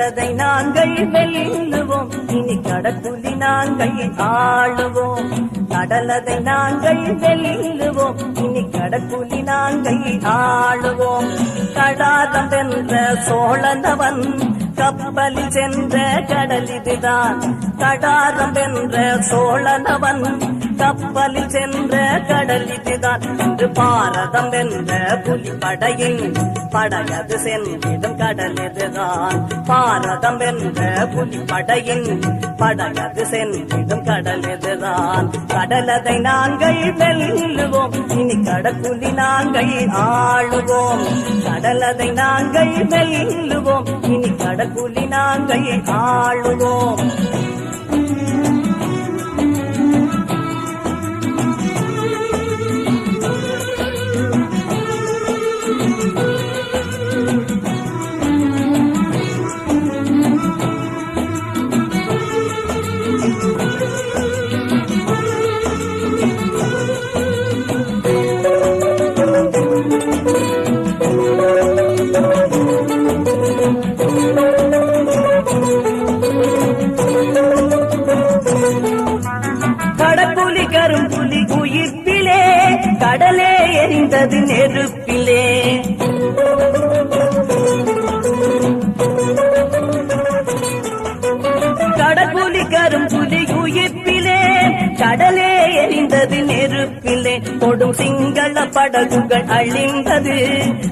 கடலதை நாங்கள் வெல்லுவோம், இனி கடற்குலி நாங்கள் ஆளுவோம். கடலதை நாங்கள் வெல்லுவோம், இனி கடற்குலி நாங்கள் ஆளுவோம். கடாதம் வென்ற சோழனவன் கப்பலில் சென்ற கடல் இதுதான். கடாரம் வென்ற சோழனவன் கப்பலில் சென்ற கடல் இதுதான். இன்று பாரதம் வென்ற புலிப்படையின் படகது சென்றிடும் கடல் இதுதான். பாரதம் வென்ற புலிப்படையின் படகது சென்றிடும் கடல் இதுதான். கடலதை நாங்கள் வெல்லுவோம், இனி கடற்குலி நாங்கள் ஆளுவோம். கடலதை நாங்கள் வெல்லுவோம், இனி கடற்குலி நாங்கள் ஆளுவோம். கடற்புலி கரும்புலி உயிர்ப்பிலே, கடலே எரிந்தது நெருப்பிலே. கடற்புலி கரும்புலி உயிர்ப்பிலே, கடலே எரிந்தது நெருப்பிலே. கொடும் சிங்கள படகுகள் அழிந்தது,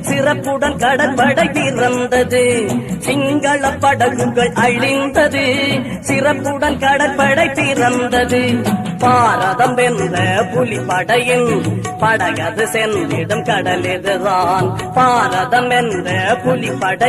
சிறப்புடன் கடற்படை பிறந்தது. சிங்கள படகுகள் அழிந்தது, சிறப்புடன் கடற்படை பிறந்தது. பாரதம் வென்ற புலிப்படையின் படகது சென்றிடும் கடல் இதுதான். பாரதம் வென்ற புலிப்படை